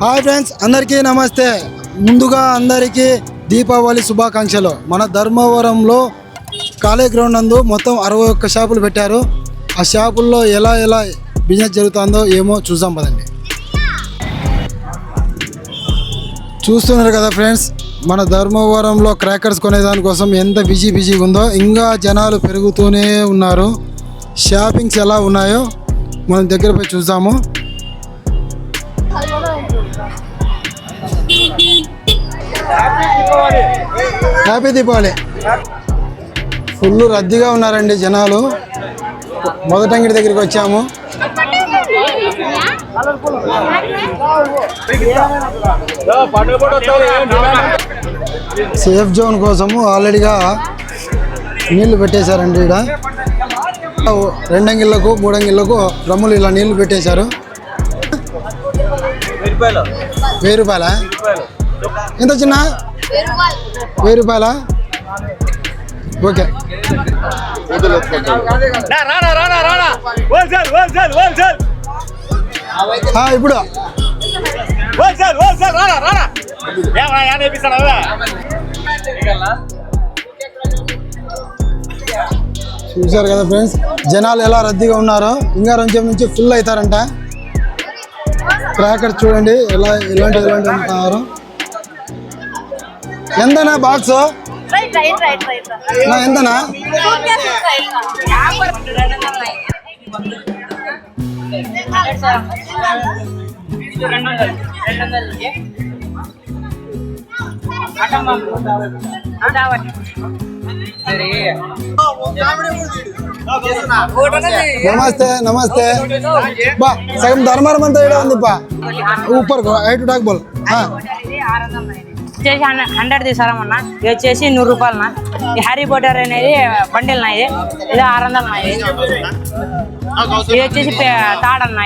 Hi friends, అందరికీ నమస్తే. ముందుగా అందరికీ దీపావళి శుభాకాంక్షలు. మన ధర్మవరంలో కాలేజ్ గ్రౌండ్ నందు మొత్తం 61 షాపులు పెట్టారు. ఆ షాపుల్లో ఎలా బిజినెస్ జరుగుతుందో ఏమో చూద్దాం పదండి. చూస్తున్నారు కదా ఫ్రెండ్స్, మన ధర్మవరంలో క్రాకర్స్ కొనేదానికోసం ఎంత బిజీగా ఉందో. ఇంకా జనాలు పెరుగుతూనే ఉన్నారు. షాపింగ్స్ ఎలా ఉన్నాయో మనం దగ్గర పోయి చూద్దాము. హ్యాపీ దీపావళి. ఫుల్ రద్దీగా ఉన్నారండి జనాలు. మొదటంగిడి దగ్గరికి వచ్చాము. సేఫ్ జోన్ కోసము ఆల్రెడీగా నీళ్లు పెట్టేశారండి. ఇక్కడ 2 అంగిళ్ళకు 3 అంగిళ్ళకు డ్రమ్ములు ఇలా నీళ్లు పెట్టేశారు. 1000 రూపాయలా? ఎంత చిన్న? 1000 రూపాయలా? ఓకే. ఇప్పుడు చూసారు కదా ఫ్రెండ్స్, జనాలు ఎలా రద్దీగా ఉన్నారో. ఇంకా 2 నిమిషం నుంచి ఫుల్ అవుతారంట. క్రాకర్ చూడండి ఇలాంటి ఉంటున్నారు. ఎంతనా బాక్స్? ఎంతనా? నమస్తే. బా సగం ధర్మారం అంతా ఇక్కడ ఉంది. బా ఊపర్ 8 టాక్ బోల్ వచ్చేసి 100 తీసారమ్మన్నా. ఇది వచ్చేసి 100 రూపాయలనా. ఈ హ్యారీ పోటర్ అనేది బండిల్ నాయి. ఇది 600 నాయి. ఇది వచ్చేసి తాడన్నా.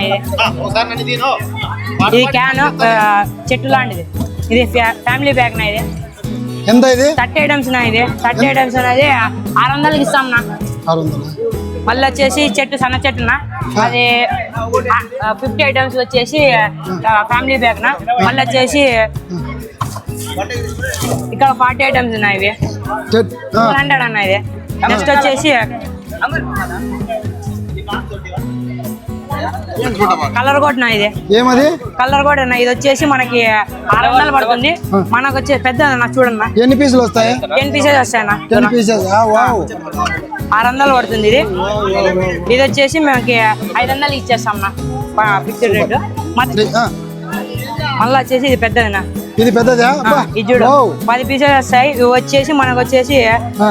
ఇది క్యాన్ చెట్టు లాంటిది. ఇది ఫ్యామిలీ ప్యాక్ నా. ఇది ఎంత? ఇది 30 ఐటమ్స్ నా. ఇది 30 ఐటమ్స్ అనేది 600కి ఇస్తాం నా. 600. మళ్ళీ వచ్చేసి చెట్టు సన్న చెట్టునా, అది 50 ఐటమ్స్ వచ్చేసి ఫ్యామిలీ ప్యాక్ నా. మళ్ళీ వచ్చేసి ఇక్కడ 40 ఐటమ్స్ ఉన్నాయి. ఇవి 400 అన్న. ఇది నెక్స్ట్ వచ్చేసి కలర్ కోట్ నా. ఇది ఏమది? కలర్ కోట్ అన్న. ఇది వచ్చేసి మనకి 600 పడుతుంది. మనకు వచ్చే పెద్ద చూడన్నా. ఎన్ని పీసులు వస్తాయి? 10 పీసెస్ వస్తాయన్నా. 10 పీసెస్ 600 పడుతుంది. ఇది వచ్చేసి మనకి 500 ఇచ్చేస్తాం నా, ఫిక్స్డ్ రేటు. మళ్ళీ వచ్చేసి ఇది పెద్దదినా. ఇది పెద్దదా? ఇది చూడు 10 పీసెస్ వస్తాయి. ఇవి వచ్చేసి మనకు వచ్చేసి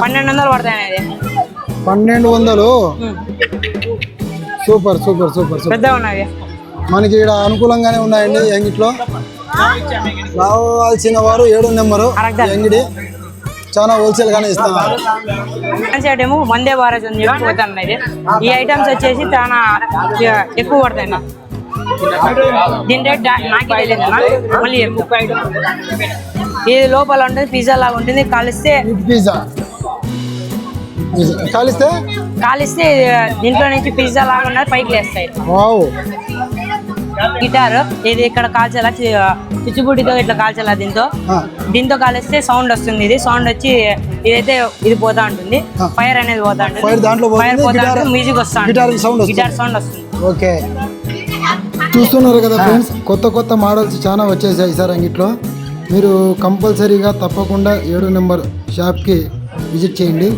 1200 పడతాయి అనేది. 1200. సూపర్. పెద్దగా ఉన్నాయి. మనకి ఇక్కడ అనుకూలంగానే ఉన్నాయండి. ఎంగిట్లో రావాల్సిన వారు 7 నెంబరు ఎంగిడి. చాలా హోల్సేల్ గానే ఇస్తున్నారు. ఐటమ్ వందే భారత్ అని చెప్పి పోతాను. ఈ ఐటమ్స్ వచ్చేసి చాలా ఎక్కువ పడతాయి. దీని రేట్ నాకే తెలియదు. మళ్ళీ ఇది లోపల ఉంటుంది, పిజ్జా లాగా ఉంటుంది. కాలిస్తే దీంట్లో నుంచి పిజ్జా లాగా ఉన్నది పైకి లేస్తాయి. గిటార్ ఇది ఇక్కడ కాల్చాలా, చిచ్చుబుడ్డితో ఇట్లా కాల్చాలా. దీంతో కాలిస్తే సౌండ్ వస్తుంది. ఇది సౌండ్ వచ్చి ఇదైతే ఇది పోతా ఉంటుంది. ఫైర్ అనేది పోతా ఉంటుంది. ఫైర్ పోతా ఉంటుంది, మ్యూజిక్ వస్తా ఉంటుంది. గిటార్ సౌండ్ వస్తుంది. ఓకే, చూస్తున్నారు కదా ఫ్రెండ్స్, కొత్త మోడల్స్ చాలా వచ్చేసాయి సార్ అంగిట్లో. మీరు కంపల్సరీగా తప్పకుండా 7 నెంబర్ షాప్కి విజిట్ చేయండి.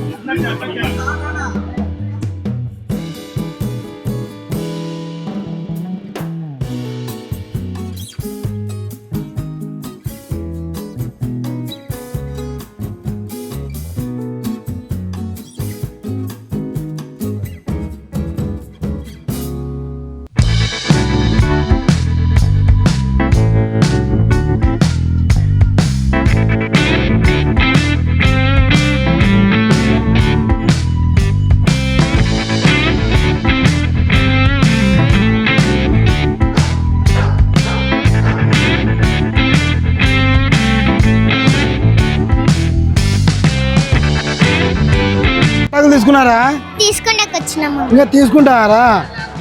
తీసుకున్నారా? తీసుకుంటాకు వచ్చినాము. ఇంకా తీసుకుంటారా?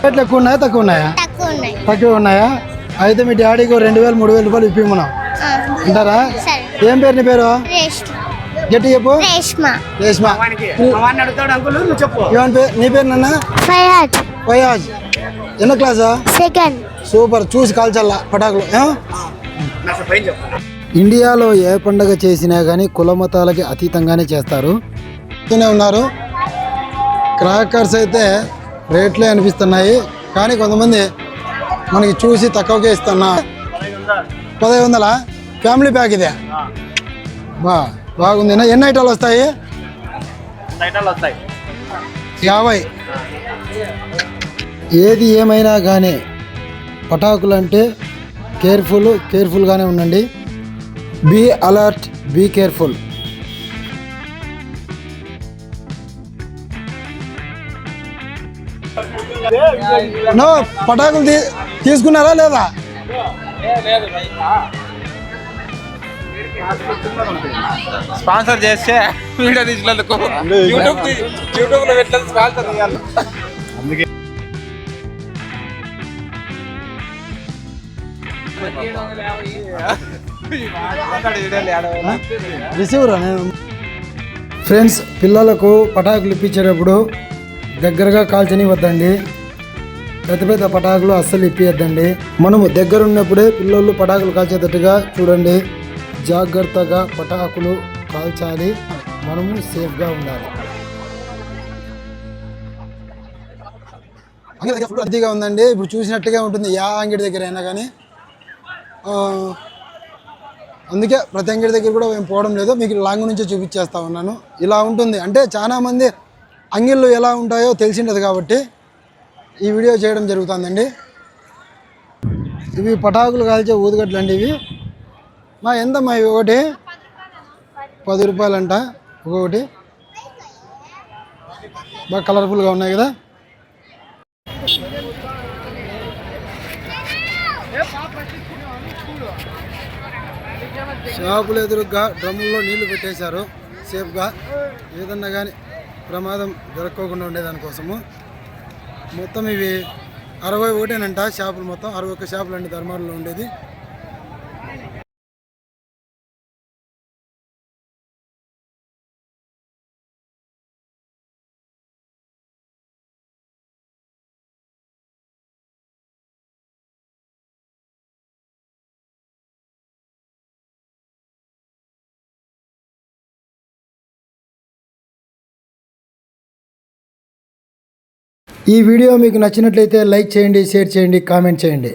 రేట్లు ఎక్కువ ఉన్నాయా తక్కువ ఉన్నాయా? తక్కువ ఉన్నాయి. తక్కువ ఉన్నాయా? అయితే మీ డాడీకి 2000 3000 రూపాయలు ఇప్పిమన్నాం అంటారా? ఏం పేరు నీ పేరు? గట్టి చెప్పు. రేష్మా. నీ పేరు నాన్న? ఫయాజ్. ఎన్నో క్లాసా? సెకండ్. సూపర్. చూసి కాల్చల్లా పటాకులు. ఇండియాలో ఏ పండుగ చేసినా కానీ కుల మతాలకి అతీతంగానే చేస్తారు. ఉన్నారు క్రాకర్స్ అయితే రేట్లే అనిపిస్తున్నాయి, కానీ కొంతమంది మనకి చూసి తక్కువకే ఇస్తున్నా. 1500 ఫ్యామిలీ ప్యాక్ ఇదే. బాగుంది. ఎన్ని ఐటాలు వస్తాయి? 50. ఏది ఏమైనా కానీ పటాకులు అంటే కేర్ఫుల్గానే ఉండండి. Be alert, be careful. No పటాకులు తీసుకున్నారా లేదా? స్పాన్సర్ చేస్తే వీడియో తీసినందుకు యూట్యూబ్ లో పెట్టలేదు స్పాన్సర్ చేయాలి. అందుకే రిసీవరా నేను. ఫ్రెండ్స్, పిల్లలకు పటాకులు ఇప్పించేటప్పుడు దగ్గరగా కాల్చనివ్వద్దండి. పెద్ద పెద్ద పటాకులు అస్సలు ఇప్పియద్దండి. మనము దగ్గరున్నప్పుడే పిల్లలు పటాకులు కాల్చేటట్టుగా చూడండి. జాగ్రత్తగా పటాకులు కాల్చాలి. మనము సేఫ్గా ఉండాలి. అదిగా ఉందండి. ఇప్పుడు చూసినట్టుగా ఉంటుంది యా అంగడి దగ్గర అయినా కానీ. అందుకే ప్రతి అంగడి దగ్గర కూడా మేము పోవడం లేదు, మీకు లాంగ్ నుంచే చూపించేస్తా ఉన్నాను. ఇలా ఉంటుంది అంటే చాలామంది అంగిళ్ళు ఎలా ఉంటాయో తెలిసిండదు కాబట్టి ఈ వీడియో చేయడం జరుగుతుందండి. ఇవి పటాకులు కాల్చే ఊదుగడ్డలు అండి. ఇవి ఎంతమ్మా? ఇవి ఒకటి 10 రూపాయలంట ఒక్కొక్కటి. బాగా కలర్ఫుల్గా ఉన్నాయి కదా. షాపులు ఎదురుగా డ్రమ్ముల్లో నీళ్లు పెట్టేశారు సేఫ్గా, ఏదన్నా కానీ ప్రమాదం జరగకోకుండా ఉండేదానికోసము. మొత్తం ఇవి 61 షాపులు, మొత్తం 61 షాపులు అండి ధర్మారంలో ఉండేది. ఈ వీడియో మీకు నచ్చినట్లయితే లైక్ చేయండి, షేర్ చేయండి, కామెంట్ చేయండి.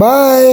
బాయ్.